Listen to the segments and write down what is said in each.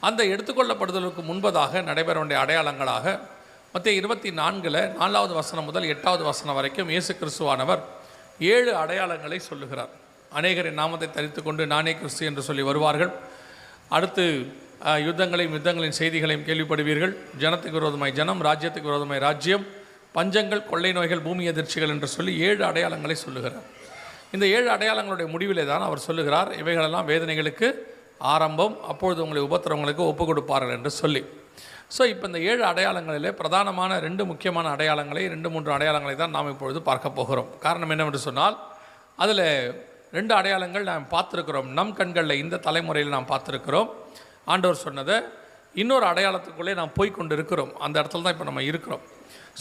அந்த எடுத்துக்கொள்ளப்படுதலுக்கு முன்பதாக நடைபெற வேண்டிய அடையாளங்களாக மத்திய 24 4வது வசனம் முதல் 8வது வசனம் வரைக்கும் இயேசு கிறிஸ்துவானவர் 7 அடையாளங்களை சொல்லுகிறார். அநேகரின் நாமத்தை தரித்து கொண்டு நானே கிறிஸ்து என்று சொல்லி வருவார்கள். அடுத்து யுத்தங்களின் செய்திகளையும் கேள்விப்படுவீர்கள். ஜனத்துக்கு விரோதமாய் ஜனம், ராஜ்யத்துக்கு விரோதமாய் ராஜ்யம், பஞ்சங்கள், கொள்ளை நோய்கள், பூமி எதிர்ச்சிகள் என்று சொல்லி 7 அடையாளங்களை சொல்லுகிறார். இந்த 7 அடையாளங்களுடைய முடிவிலே தான் அவர் சொல்லுகிறார், இவைகளெல்லாம் வேதனைகளுக்கு ஆரம்பம், அப்பொழுது உங்களை உபத்திரவங்களுக்கு ஒப்பு கொடுப்பார்கள் என்று சொல்லி. ஸோ இப்போ இந்த 7 அடையாளங்களிலே பிரதானமான 2 முக்கியமான அடையாளங்களை 2-3 அடையாளங்களை தான் நாம் இப்பொழுது பார்க்க போகிறோம். காரணம் என்னவென்று சொன்னால், அதில் 2 அடையாளங்கள் நாம் பார்த்துருக்கிறோம். நம் கண்களில் இந்த தலைமுறையில் நாம் பார்த்துருக்கிறோம். ஆண்டவர் சொன்னதை இன்னொரு அடையாளத்துக்குள்ளே நாம் போய் கொண்டு இருக்கிறோம். அந்த இடத்துல தான் இப்போ நம்ம இருக்கிறோம்.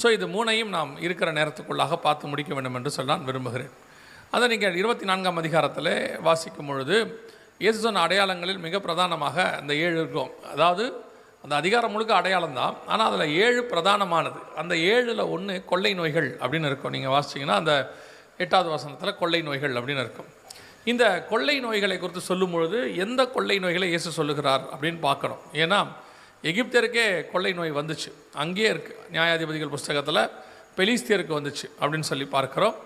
ஸோ இது 3ஐயும் நாம் இருக்கிற நேரத்துக்குள்ளாக பார்த்து முடிக்க வேண்டும் என்று சொல்ல நான் விரும்புகிறேன். அதை நீங்கள் 24ஆம் அதிகாரத்தில் வாசிக்கும் பொழுது இயேசு சொன்ன அடையாளங்களில் மிக பிரதானமாக அந்த 7 இருக்கும். அதாவது அந்த அதிகாரம் முழுக்க அடையாளம் தான், ஆனால் அதில் 7 பிரதானமானது. அந்த 7ல் ஒன்று கொள்ளை நோய்கள் அப்படின்னு இருக்கும். நீங்கள் வாசிச்சிங்கன்னா அந்த 8வது வசனத்தில் கொள்ளை நோய்கள் அப்படின்னு இருக்கும். இந்த கொள்ளை நோய்களை குறித்து சொல்லும் பொழுது எந்த கொள்ளை நோய்களை இயேசு சொல்லுகிறார் அப்படின்னு பார்க்கணும். ஏன்னா எகிப்தியருக்கே கொள்ளை நோய் வந்துச்சு, அங்கேயே இருக்குது. நியாயாதிபதிகள் புஸ்தகத்தில் பெலிஸ்தியருக்கு வந்துச்சு அப்படின்னு சொல்லி பார்க்குறோம்.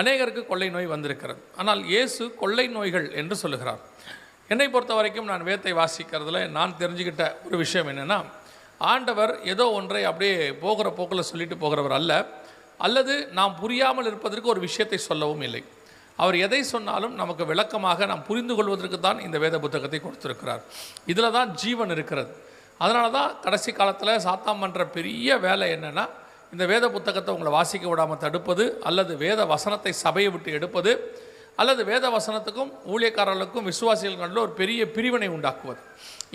அநேகருக்கு கொள்ளை நோய் வந்திருக்கிறது. ஆனால் இயேசு கொள்ளை நோய்கள் என்று சொல்லுகிறார். என்னை பொறுத்த வரைக்கும் நான் வேதத்தை வாசிக்கிறதுல நான் தெரிஞ்சுக்கிட்ட ஒரு விஷயம் என்னென்னா, ஆண்டவர் ஏதோ ஒன்றை அப்படியே போகிற போக்கில் சொல்லிட்டு போகிறவர் அல்ல, அல்லது நாம் புரியாமல் இருப்பதற்கு ஒரு விஷயத்தை சொல்லவும் இல்லை. அவர் எதை சொன்னாலும் நமக்கு விளக்கமாக நாம் புரிந்து கொள்வதற்கு தான் இந்த வேத புத்தகத்தை கொடுத்திருக்கிறார். இதில் தான் ஜீவன் இருக்கிறது. அதனால தான் கடைசி காலத்தில் சாத்தான் பண்ணுற பெரிய வேலை என்னென்னா, இந்த வேத புத்தகத்தை உங்களை வாசிக்க விடாமல் தடுப்பது, அல்லது வேத வசனத்தை சபையை விட்டு எடுப்பது, அல்லது வேத வசனத்துக்கும் ஊழியக்காரர்களுக்கும் விசுவாசிகளுக்கும் ஒரு பெரிய பிரிவினை உண்டாக்குவது.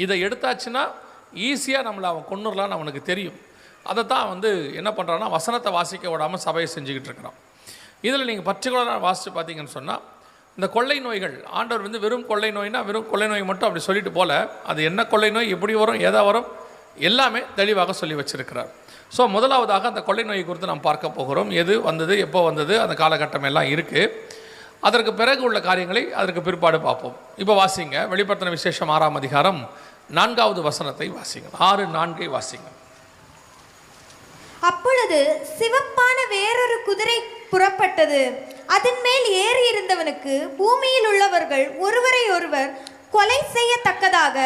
இதை எடுத்தாச்சுன்னா ஈஸியாக நம்மளை அவன் கொன்னுடலான்னு அவனுக்கு தெரியும். அதை தான் என்ன பண்ணுறான்னா, வசனத்தை வாசிக்க விடாமல் சபையை செஞ்சுக்கிட்டு இருக்கிறான். இதில் நீங்கள் பர்டிகுலராக வாசித்து பார்த்தீங்கன்னு சொன்னால், இந்த கொள்ளை நோய்கள் ஆண்டவர் வெறும் கொள்ளை நோய்னா வெறும் கொள்ளை நோய் மட்டும் அப்படி சொல்லிட்டு போல, அது என்ன கொள்ளை நோய், எப்படி வரும், எதா வரும், எல்லாமே தெளிவாக சொல்லி வச்சிருக்கிறார். ஸோ முதலாவதாக அந்த கொள்ளை நோயை குறித்து நாம் பார்க்க போகிறோம். எது வந்தது, எப்போ வந்தது, அந்த காலகட்டம் எல்லாம் இருக்குது. அதற்கு பிறகு உள்ள காரியங்களை அதற்கு பிற்பாடு பார்ப்போம். இப்போ வாசிங்க, வெளிப்படுத்தின விசேஷம் 6ஆம் அதிகாரம் 4வது வசனத்தை வாசிங்க. 6:4 வாசிங்க. அப்பொழுது சிவப்பான வேறொரு குதிரை புறப்பட்டது. அதன் மேல் ஏறி இருந்தவனுக்கு பூமியில் உள்ளவர்கள் ஒருவரை ஒருவர் கொலை செய்யத்தக்கதாக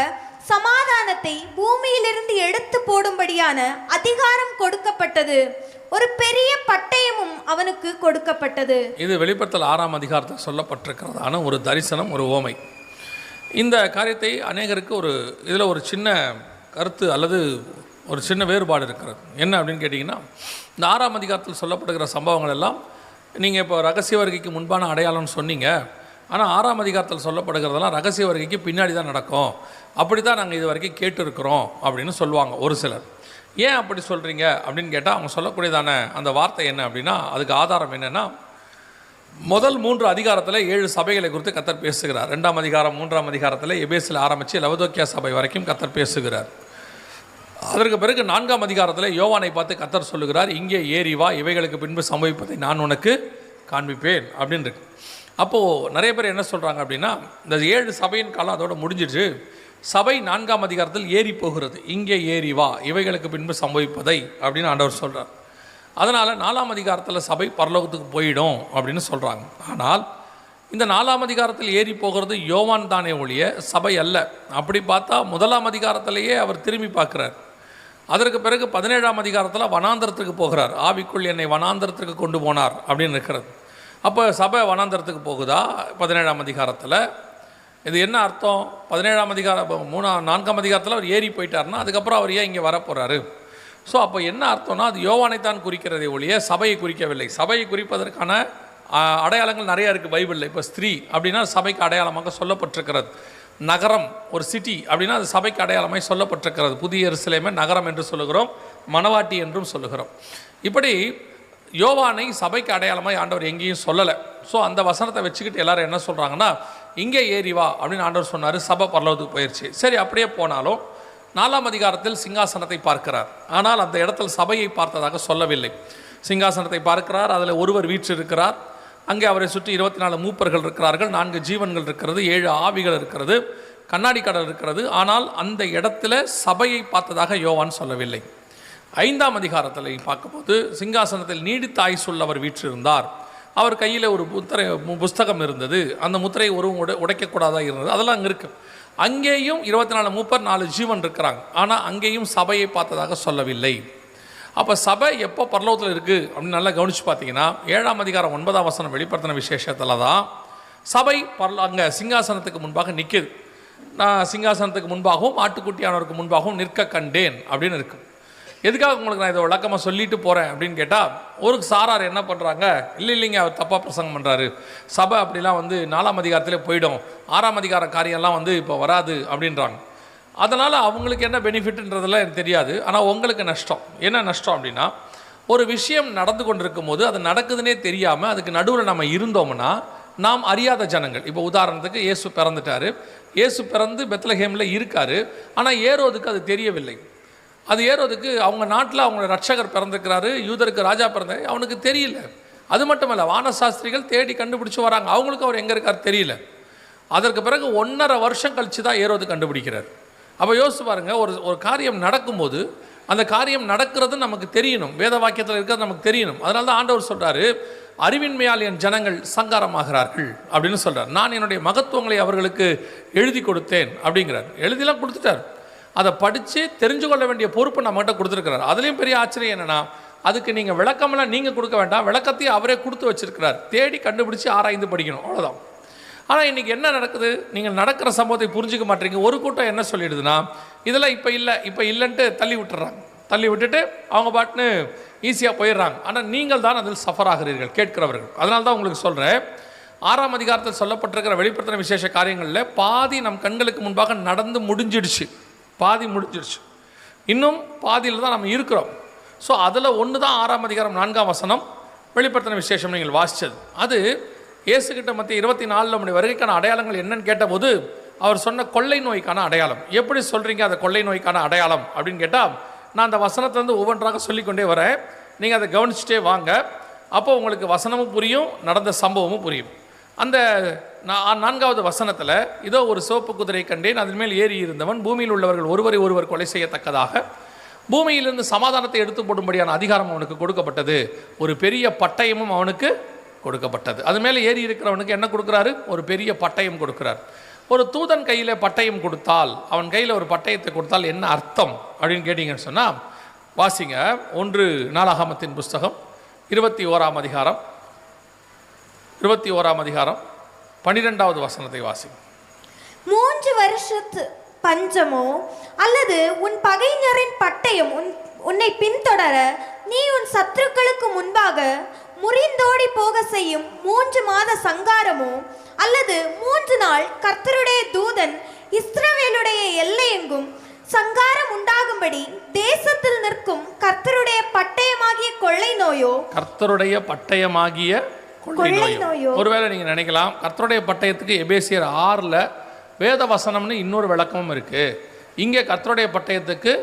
சமாதானத்தை பூமியிலிருந்து எடுத்து போடும்படியான அதிகாரம் கொடுக்கப்பட்டது. ஒரு பெரிய பட்டயமும் அவனுக்கு கொடுக்கப்பட்டது. இது வெளிப்படுத்தல் 6ஆம் அதிகாரத்தில் சொல்லப்பட்டிருக்கிறதான ஒரு தரிசனம், ஒரு ஓமை. இந்த காரியத்தை அநேகருக்கு இதில் ஒரு சின்ன கருத்து அல்லது ஒரு சின்ன வேறுபாடு இருக்கிறது. என்ன அப்படின்னு கேட்டிங்கன்னா, இந்த 6ஆம் அதிகாரத்தில் சொல்லப்படுகிற சம்பவங்கள் எல்லாம் நீங்கள் இப்போ ரகசிய வருகைக்கு முன்பான அடையாளம்னு சொன்னீங்க. ஆனால் 6ஆம் அதிகாரத்தில் சொல்லப்படுகிறதெல்லாம் ரகசிய வருகைக்கு பின்னாடி தான் நடக்கும், அப்படி தான் நாங்கள் இது வரைக்கும் கேட்டுருக்கிறோம் அப்படின்னு சொல்லுவாங்க ஒரு சிலர். ஏன் அப்படி சொல்கிறீங்க அப்படின்னு கேட்டால், அவங்க சொல்லக்கூடியதான அந்த வார்த்தை என்ன அப்படின்னா, அதுக்கு ஆதாரம் என்னென்னா, முதல் 3 அதிகாரத்தில் 7 சபைகளை குறித்து கர்த்தர் பேசுகிறார். 2ஆம் அதிகாரம் 3ஆம் அதிகாரத்தில் எபேசில் ஆரம்பித்து லவோதிக்கேயா சபை வரைக்கும் கர்த்தர் பேசுகிறார். அதற்கு பிறகு 4ஆம் அதிகாரத்தில் யோவானை பார்த்து கர்த்தர் சொல்லுகிறார், இங்கே ஏறி வா, இவைகளுக்கு பின்பு சம்பவிப்பதை நான் உனக்கு காண்பிப்பேன் அப்படின்னு இருக்கு. அப்போது நிறைய பேர் என்ன சொல்கிறாங்க அப்படின்னா, இந்த 7 சபையின் காலம் அதோட முடிஞ்சிடுச்சு, சபை 4ஆம் அதிகாரத்தில் ஏறி போகிறது, இங்கே ஏறி வா, இவைகளுக்கு பின்பு சம்பவிப்பதை அப்படின்னு ஆண்டவர் சொல்கிறார். அதனால் 4ஆம் அதிகாரத்தில் சபை பரலோகத்துக்கு போயிடும் அப்படின்னு சொல்கிறாங்க. ஆனால் இந்த 4ஆம் அதிகாரத்தில் ஏறி போகிறது யோவான் தானே ஒழிய சபை அல்ல. அப்படி பார்த்தா 1ஆம் அதிகாரத்திலேயே அவர் திரும்பி பார்க்குறார். அதற்கு பிறகு 17ஆம் அதிகாரத்தில் வனாந்தரத்துக்கு போகிறார். ஆவிக்குள் என்னை வனாந்தரத்துக்கு கொண்டு போனார் அப்படின்னு இருக்கிறது. அப்போ சபை வனாந்தரத்துக்கு போகுதா 17ஆம் அதிகாரத்தில்? இது என்ன அர்த்தம்? 17ஆம் அதிகாரம் 4ஆம் அதிகாரத்தில் அவர் ஏறி போயிட்டார்னா அதுக்கப்புறம் அவர் ஏன் இங்கே வரப்போகிறாரு? ஸோ அப்போ என்ன அர்த்தம்னா, அது யோவானைத்தான் குறிக்கிறதை ஒழிய சபையை குறிக்கவில்லை. சபையை குறிப்பதற்கான அடையாளங்கள் நிறையா இருக்குது பைபிளில். இப்போ ஸ்திரீ அப்படின்னா சபைக்கு அடையாளமாக சொல்லப்பட்டிருக்கிறது. நகரம், ஒரு சிட்டி அப்படின்னா அது சபைக்கு அடையாளமாக சொல்லப்பட்டிருக்கிறது. புதிய எருசலேமை நகரம் என்று சொல்லுகிறோம், மணவாட்டி என்றும் சொல்லுகிறோம். இப்படி யோவானை சபைக்கு அடையாளமாக ஆண்டவர் எங்கேயும் சொல்லலை. ஸோ அந்த வசனத்தை வச்சுக்கிட்டு எல்லாரும் என்ன சொல்கிறாங்கன்னா, இங்கே ஏறி வா அப்படின்னு ஆண்டவர் சொன்னார், சபை பரலோகத்துக்கு போயிடுச்சு. சரி, அப்படியே போனாலும் 4ஆம் அதிகாரத்தில் சிங்காசனத்தை பார்க்கிறார். ஆனால் அந்த இடத்தில் சபையை பார்த்ததாக சொல்லவில்லை. சிங்காசனத்தை பார்க்கிறார், அதில் ஒருவர் வீற்றிருக்கிறார். அங்கே அவரை சுற்றி 24 மூப்பர்கள் இருக்கிறார்கள், 4 ஜீவன்கள் இருக்கிறது, 7 ஆவிகள் இருக்கிறது. கண்ணாடி கடல் இருக்கிறது. ஆனால் அந்த இடத்துல சபையை பார்த்ததாக யோவான் சொல்லவில்லை. 5ஆம் அதிகாரத்தில் பார்க்கும்போது சிங்காசனத்தில் நீடித்த ஆயுசுள்ளவர் வீற்றிருந்தார். அவர் கையில் ஒரு புஸ்தகம் இருந்தது. அந்த முத்திரையை ஒருவரும் உடைக்கக்கூடாதாக இருந்தது. அதெல்லாம் அங்கே இருக்குது. அங்கேயும் 24 மூப்பர் 4 ஜீவன் இருக்கிறாங்க. ஆனால் அங்கேயும் சபையை பார்த்ததாக சொல்லவில்லை. அப்போ சபை எப்போ பரலோகத்தில் இருக்குது அப்படின்னு நல்லா கவனித்து பார்த்தீங்கன்னா 7ஆம் அதிகாரம் 9ஆம் வசனம் வெளிப்படுத்தின விசேஷத்தில் தான் சபை அங்கே சிங்காசனத்துக்கு முன்பாக நிற்கிது. நான் சிங்காசனத்துக்கு முன்பாகவும் ஆட்டுக்குட்டியானவருக்கு முன்பாகவும் நிற்க கண்டேன் அப்படின்னு இருக்குது. எதுக்காக உங்களுக்கு நான் இதை விளக்கமாக சொல்லிட்டு போகிறேன் அப்படின்னு கேட்டால், ஒரு சாரார் என்ன பண்ணுறாங்க, இல்லைங்க அவர் தப்பாக பிரசங்கம் பண்ணுறாரு, சபை அப்படிலாம் 4ஆம் அதிகாரத்திலே போயிடும், 6ஆம் அதிகார காரியம்லாம் இப்போ வராது அப்படின்றாங்க. அதனால் அவங்களுக்கு என்ன பெனிஃபிட்ன்றதெல்லாம் எனக்கு தெரியாது. ஆனால் உங்களுக்கு நஷ்டம். என்ன நஷ்டம் அப்படின்னா, ஒரு விஷயம் நடந்து கொண்டிருக்கும் போது அது நடக்குதுன்னே தெரியாமல் அதுக்கு நடுவில் நம்ம இருந்தோம்னா நாம் அறியாத ஜனங்கள். இப்போ உதாரணத்துக்கு இயேசு பிறந்துட்டார். இயேசு பிறந்து பெத்லஹேமில் இருக்கார். ஆனால் ஏரோதுக்கு அது தெரியவில்லை. அது ஏரோதுக்கு அவங்க நாட்டில் அவங்க ரட்சகர் பிறந்திருக்கிறாரு, யூதருக்கு ராஜா பிறந்தார், அவனுக்கு தெரியல. அது மட்டும் இல்லை, வானசாஸ்திரிகள் தேடி கண்டுபிடிச்சி வராங்க, அவங்களுக்கும் அவர் எங்கே இருக்கார் தெரியல. அதற்கு பிறகு 1.5 வருஷம் கழித்து தான் ஏரோது கண்டுபிடிக்கிறார். அப்போ யோசிச்சு பாருங்கள், ஒரு காரியம் நடக்கும்போது அந்த காரியம் நடக்கிறது நமக்கு தெரியணும், வேத வாக்கியத்தில் இருக்கிறது நமக்கு தெரியணும். அதனால தான் ஆண்டவர் சொல்கிறாரு, அறிவின்மையால் என் ஜனங்கள் சங்காரமாகிறார்கள் அப்படின்னு சொல்கிறார். நான் என்னுடைய மகத்துவங்களை அவர்களுக்கு எழுதி கொடுத்தேன் அப்படிங்கிறார். எழுதிலாம் கொடுத்துட்டார். அதை படித்து தெரிஞ்சு கொள்ள வேண்டிய பொறுப்பு நம்மகிட்ட கொடுத்துருக்கிறார். அதுலேயும் பெரிய ஆச்சரியம் என்னென்னா, அதுக்கு நீங்கள் விளக்கமெல்லாம் நீங்கள் கொடுக்க வேண்டாம், விளக்கத்தையும் அவரே கொடுத்து வச்சிருக்கிறார். தேடி கண்டுபிடிச்சி ஆராய்ந்து படிக்கணும், அவ்வளோதான். ஆனால் இன்றைக்கி என்ன நடக்குது, நீங்கள் நடக்கிற சம்பவத்தை புரிஞ்சிக்க மாட்டீங்க. ஒரு கூட்டம் என்ன சொல்லிடுதுன்னா, இதெல்லாம் இப்போ இல்லைன்ட்டு தள்ளி விட்டுறாங்க. தள்ளி விட்டுட்டு அவங்க பாட்டுன்னு ஈஸியாக போயிடுறாங்க. ஆனால் நீங்கள் தான் அதில் சஃபர் ஆகிறீர்கள், கேட்கிறவர்கள். அதனால தான் உங்களுக்கு சொல்கிறேன், 6ஆம் அதிகாரத்தில் சொல்லப்பட்டிருக்கிற வெளிப்படுத்தின விசேஷ காரியங்களில் பாதி நம் கண்களுக்கு முன்பாக நடந்து முடிஞ்சிடுச்சு. பாதி முடிஞ்சிடுச்சு, இன்னும் பாதியில் தான் நம்ம இருக்கிறோம். ஸோ அதில் ஒன்று தான் 6ஆம் அதிகாரம் 4ஆம் வசனம் வெளிப்படுத்தின விசேஷம் நீங்கள் வாசித்தது. அது இயேசுகிட்ட மத்திய 24 நம்முடைய வருகைக்கான அடையாளங்கள் என்னன்னு கேட்டபோது அவர் சொன்ன கொள்ளை நோய்க்கான அடையாளம். எப்படி சொல்கிறீங்க அதை கொள்ளை நோய்க்கான அடையாளம் அப்படின்னு கேட்டால், நான் அந்த வசனத்திலேருந்து ஒவ்வொன்றாக சொல்லிக்கொண்டே வரேன், நீங்கள் அதை கவனிச்சுட்டே வாங்க. அப்போ உங்களுக்கு வசனமும் புரியும், நடந்த சம்பவமும் புரியும். அந்த 4வது வசனத்தில், இதோ ஒரு சிவப்பு குதிரை கண்டேன், அதன் மேல் ஏறி இருந்தவன் பூமியில் உள்ளவர்கள் ஒருவரை ஒருவர் கொலை செய்யத்தக்கதாக பூமியிலிருந்து சமாதானத்தை எடுத்து போடும்படியான அதிகாரம் அவனுக்கு கொடுக்கப்பட்டது. ஒரு பெரிய பட்டயமும் அவனுக்கு கொடுக்கப்பட்டது. அது மேலே ஏறி இருக்கிறவனுக்கு என்ன கொடுக்குறாரு, ஒரு பெரிய பட்டயம் கொடுக்குறார். ஒரு தூதன் கையில் பட்டயம் கொடுத்தால், அவன் கையில் ஒரு பட்டயத்தை கொடுத்தால் என்ன அர்த்தம் அப்படின்னு கேட்டிங்கன்னு சொன்னால், வாசிங்க 1 நாளாகமத்தின் புஸ்தகம் 21ஆம் அதிகாரம் 12வது வசனத்தை வாசிங்க. 3 வருஷத்து பஞ்சமோ அல்லது உன் பகைஞரின் பட்டயம் உன்னை பின்தொடர நீ உன் சத்துருக்களுக்கு முன்பாக முறிந்தோடி போக செய்யும் 3 மாத சங்காரமோ அல்லது 3 நாள் கர்த்தருடைய தூதன் இஸ்ரவேலுடைய எல்லையெங்கும் சங்காரம் உண்டாகும்படி தேசத்தில் நிற்கும் கர்த்தருடைய பட்டயமாகிய கொள்ளை நோயோ, கர்த்தருடைய பட்டயமாகிய கொள்ளை நோயோ. ஒருவேளை நீங்கள் நினைக்கலாம், கர்த்தருடைய பட்டயத்துக்கு எபேசியர் 6ல் வேத வசனம்னு இன்னொரு விளக்கமும் இருக்குது, இங்கே கர்த்தருடைய பட்டயத்துக்கு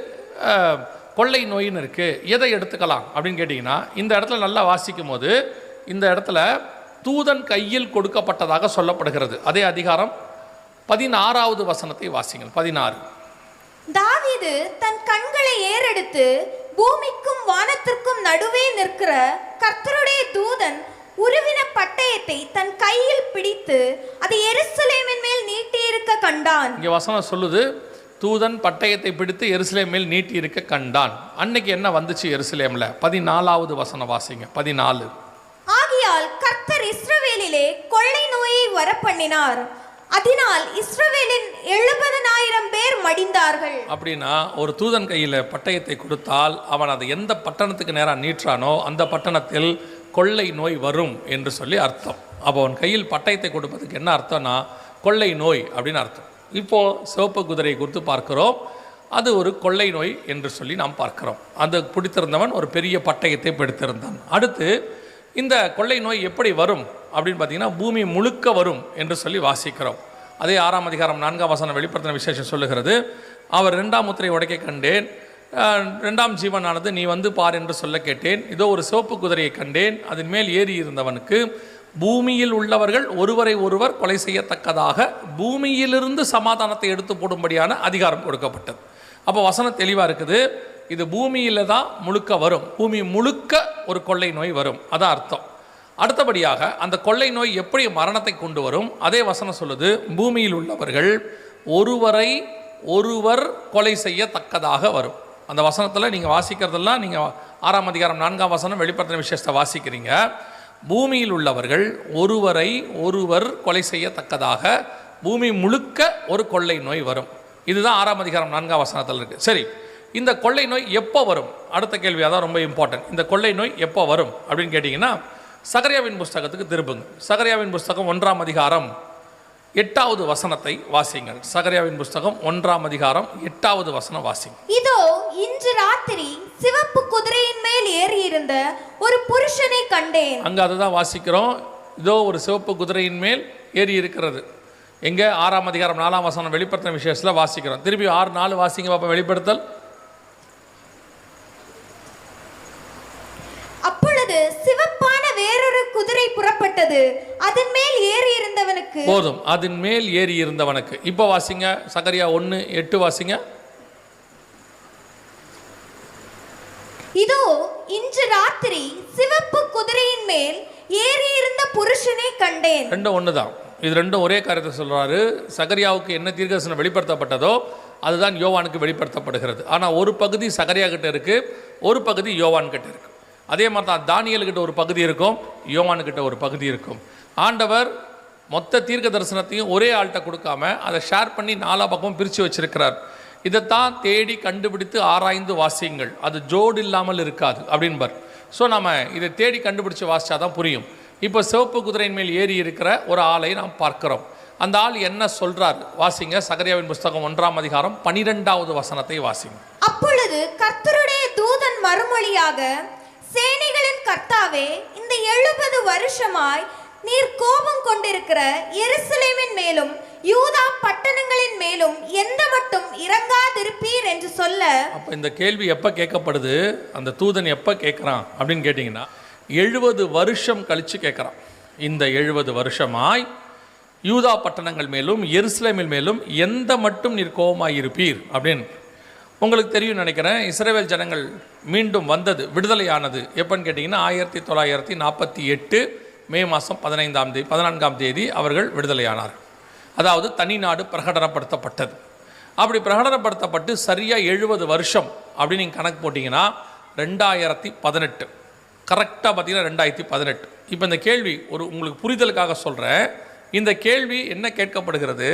கொள்ளை நோயின்னு இருக்குது, எதை எடுத்துக்கலாம் அப்படின்னு கேட்டிங்கன்னா, இந்த இடத்துல நல்லா வாசிக்கும் போது இந்த இடத்துல தூதன் கையில் கொடுக்கப்பட்டதாக சொல்லப்படுகிறது. அதே அதிகாரம் 16வது வசனத்தை வாசிங்கள். 16. தாவீது தன் கண்களை ஏறெடுத்து பூமிக்கும் வானத்திற்கும் நடுவே நிற்கிற கர்த்தருடைய தூதன் உருவின பட்டயத்தை தன் கையில் பிடித்து அதை எருசலேமின் மேல் நீட்டி இருக்க கண்டான். இங்கே வசனம் சொல்லுது, தூதன் பட்டயத்தை பிடித்து எருசலேம் மேல் நீட்டி இருக்க கண்டான். அன்னைக்கு என்ன வந்துச்சு எருசலேம்ல? 14வது வசனம் வாசிங்க. 14. ஆகையால் கர்த்தர் இஸ்ரவேலிலே கொள்ளை நோயை வரப்பண்ணினார், அதனால் இஸ்ரவேலின் 70,000 பேர் மடிந்தார்கள். அப்படின்னா ஒரு தூதன் கையில் பட்டயத்தை கொடுத்தால் அவன் அதை எந்த பட்டணத்துக்கு நேராக நீற்றானோ அந்த பட்டணத்தில் கொள்ளை நோய் வரும் என்று சொல்லி அர்த்தம். அப்போ அவன் கையில் பட்டயத்தை கொடுப்பதுக்கு என்ன அர்த்தம்னா கொள்ளை நோய் அப்படின்னு அர்த்தம். இப்போது சிவப்பு குதிரையை குறித்து பார்க்கிறோம், அது ஒரு கொள்ளை நோய் என்று சொல்லி நாம் பார்க்கிறோம். அந்த பிடித்திருந்தவன் ஒரு பெரிய பட்டயத்தை பிடித்திருந்தான். அடுத்து இந்த கொள்ளை நோய் எப்படி வரும் அப்படின்னு பார்த்தீங்கன்னா பூமி முழுக்க வரும் என்று சொல்லி வாசிக்கிறோம். அதே 6ஆம் அதிகாரம் 4ஆம் வசனம் வெளிப்படுத்தின விசேஷம் சொல்லுகிறது, அவர் 2ஆம் முத்திரை உடைக்க கண்டேன், 2ஆம் ஜீவனானது நீ வந்து பார் என்று சொல்ல கேட்டேன், இதோ ஒரு சிவப்பு குதிரையை கண்டேன், அதன் மேல் ஏறி இருந்தவனுக்கு பூமியில் உள்ளவர்கள் ஒருவரை ஒருவர் கொலை செய்யத்தக்கதாக பூமியிலிருந்து சமாதானத்தை எடுத்து போடும்படியான அதிகாரம் கொடுக்கப்பட்டது. அப்போ வசனம் தெளிவாக இருக்குது. இது பூமியில் தான் முழுக்க வரும். பூமி முழுக்க ஒரு கொள்ளை நோய் வரும், அதான் அர்த்தம். அடுத்தபடியாக அந்த கொள்ளை நோய் எப்படி மரணத்தை கொண்டு வரும்? அதே வசனம் சொல்லுது, பூமியில் உள்ளவர்கள் ஒருவரை ஒருவர் கொலை செய்யத்தக்கதாக வரும். அந்த வசனத்தில் நீங்கள் வாசிக்கிறதெல்லாம் நீங்கள் 6ஆம் அதிகாரம் 4ஆம் வசனம் வெளிப்படுத்தின விசேஷத்தை வாசிக்கிறீங்க. பூமியில் உள்ளவர்கள் ஒருவரை ஒருவர் கொலை செய்யத்தக்கதாக பூமி முழுக்க ஒரு கொள்ளை நோய் வரும். இதுதான் 6ஆம் அதிகாரம் 4ஆம் வசனத்தில் இருக்குது. சரி, இந்த கொள்ளை நோய் எப்போ வரும்? அடுத்த கேள்வி அதான் ரொம்ப இம்பார்ட்டன்ட். இந்த கொள்ளை நோய் எப்போ வரும் அப்படின்னு கேட்டிங்கன்னா, சகரியாவின் புஸ்தகத்துக்கு திரும்புங்க. சகரியாவின் புஸ்தகம் 1ஆம் அதிகாரம் 8வது வசனத்தை வாசிங்கள். சகரியாவின் புஸ்தகம் 1ஆம் அதிகாரம் 8வது வசனம் வாசிங்க. இதோ இன்று ராத்திரி சிவப்பு குதிரையின் மேல் ஏறி இருந்த ஒரு புருஷனை கண்டேன். அங்க அதுதான் வாசிக்கிறோம். இதோ ஒரு சிவப்பு குதிரையின் மேல் ஏறி இருக்கிறது. எங்க? 6ஆம் அதிகாரம் 4ஆம் வசனம் வெளிப்படுத்தின விசேஷத்துல வாசிக்கிறோம். திருப்பி 6:4 வாசிங்க பாப்பா. வெளிப்படுத்தல். அப்பொழுது சிவப்பான வேறொரு குதிரை புறப்பட்டது, அதன் மேல் ஏறி இருந்தவனுக்கு. போதும், அதன் மேல் ஏறி இருந்தவனுக்கு. இப்போ வாசிங்க சகரியா 1:8 வாசிங்க. இதோ இன்று ராத்திரி சிவப்பு குதிரையின் மேல் ஏறி இருந்த புருஷனை கண்டேன். ரெண்டும் ஒண்ணுதான். இது ரெண்டும் ஒரே காரியத்தை சொல்றாரு. சகரியாவுக்கு என்ன தீர்க்கதரிசனம் வெளிப்படுத்தப்பட்டதோ அதுதான் யோவானுக்கு வெளிப்படுத்தப்படுகிறது. ஆனால் ஒரு பகுதி சகரியா கிட்ட இருக்கு, ஒரு பகுதி யோவான் கிட்ட இருக்கு. அதே மாதிரி தான் தானியேலுக்கிட்ட ஒரு பகுதி இருக்கும், யோவானுக்கிட்ட ஒரு பகுதி இருக்கும். ஆண்டவர் மொத்த தீர்க்க தரிசனத்தையும் ஒரே ஆள்கிட்ட கொடுக்காம அதை ஷேர் பண்ணி 4 பக்கம் பிரித்து வச்சிருக்கிறார். இதைத்தான் தேடி கண்டுபிடித்து ஆராய்ந்து வாசியுங்கள், அது ஜோடு இல்லாமல் இருக்காது அப்படின்பார். ஸோ நம்ம இதை தேடி கண்டுபிடிச்சு வாசிச்சாதான் புரியும். இப்போ சிவப்பு குதிரையின் மேல் ஏறி இருக்கிற ஒரு ஆளை நாம் பார்க்கிறோம். அந்த ஆள் என்ன சொல்றார் வாசிங்க. சகரியாவின் புஸ்தகம் 1ஆம் அதிகாரம் 12வது வசனத்தை வாசிங்க. அப்பொழுது கர்த்தருடைய தூதன் மறுமொழியாக, சேனைகளின் கர்த்தாவே, இந்த 70 வருஷமாய் நீர் கோபம் கொண்டிருக்கிற எருசலேமின் மேலும் யூதா பட்டணங்களின் மேலும் எந்த மட்டும் இறங்காதிருப்பீர் என்று சொல்ல. அப்ப இந்த கேள்வி எப்ப கேட்கப்படுது? அந்த தூதன் எப்ப கேட்கிறான் அப்படின்னு கேட்டீங்கன்னா, 70 வருஷம் கழிச்சு கேட்குறான். இந்த 70 வருஷமாய் யூதா பட்டணங்கள் மேலும் எருசலேமின் மேலும் எந்த மட்டும் நீர் கோபமாய் இருப்பீர் அப்படின்னு. உங்களுக்கு தெரியும் நினைக்கிறேன், இஸ்ரவேல் ஜனங்கள் மீண்டும் வந்தது, விடுதலையானது எப்பன்னு கேட்டிங்கன்னா 1948 மே மாதம் 14ஆம் தேதி அவர்கள் விடுதலையானார். அதாவது தனி நாடு பிரகடனப்படுத்தப்பட்டது. அப்படி பிரகடனப்படுத்தப்பட்டு சரியாக 70 வருஷம் அப்படின்னு நீங்கள் கணக்கு போட்டிங்கன்னா 2018 கரெக்டாக பார்த்தீங்கன்னா 2018. இப்போ இந்த கேள்வி ஒரு உங்களுக்கு புரிதலுக்காக சொல்கிறேன். இந்த கேள்வி என்ன கேட்கப்படுகிறது?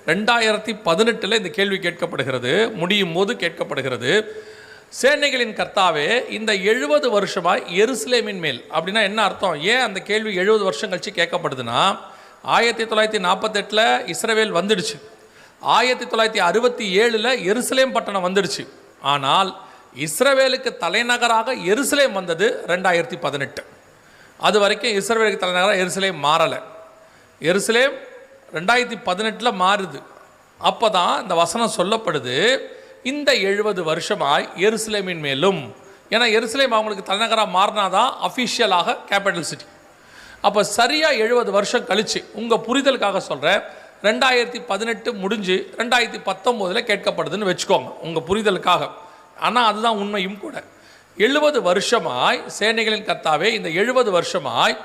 2018 இந்த கேள்வி கேட்கப்படுகிறது, முடியும் போது கேட்கப்படுகிறது. சேனைகளின் கர்த்தாவே, இந்த 70 வருஷமாய் எருசலேமின் மேல் அப்படின்னா என்ன அர்த்தம்? ஏன் அந்த கேள்வி 70 வருஷம் கழிச்சு கேட்கப்படுதுன்னா, 1948 இஸ்ரவேல் வந்துடுச்சு, 1967 எருசலேம் பட்டணம் வந்துடுச்சு. ஆனால் இஸ்ரவேலுக்கு தலைநகராக எருசலேம் வந்தது 2018. அது வரைக்கும் இஸ்ரவேலுக்கு தலைநகராக எருசலேம் மாறலை. எருசலேம் 2018 மாறுது. அப்போ தான் இந்த வசனம் சொல்லப்படுது, இந்த 70 வருஷமாய் எருசலேமின் மேலும். ஏன்னா எருசலேம் அவங்களுக்கு தலைநகராக மாறினாதான் அஃபிஷியலாக கேபிட்டல் சிட்டி. அப்போ சரியாக 70 வருஷம் கழிச்சு உங்கள் புரிதலுக்காக சொல்கிறேன், 2018 முடிஞ்சு 2019 கேட்கப்படுதுன்னு வச்சுக்கோங்க உங்கள் புரிதலுக்காக. ஆனால் அதுதான் உண்மையும் கூட. 70 வருஷமாய் சேனைகளின் கர்த்தாவே, இந்த 70 வருஷமாய்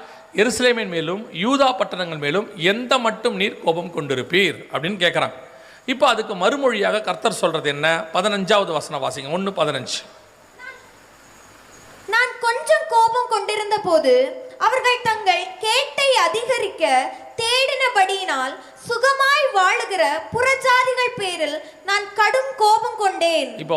எருசலேமின் மேலும் யூதா பட்டணங்கள் மேலும் எந்த மட்டும் நீர் கோபம் கொண்டிருப்பீர் அப்படின்னு கேட்குறாங்க. இப்போ அதுக்கு மறுமொழியாக கர்த்தர் சொல்றது என்ன? 15வது வசனம் வாசிங்க. 1:15. நான் கொஞ்சம் கோபம் கொண்டிருந்த போது அவர்கள் தங்கள் கேட்டை அதிகரிக்க தேடினபடியினால் சுகமாய் வாழுகிற புறஜாதிகள் பேரில் நான் கடும் கோபம் கொண்டேன். இப்போ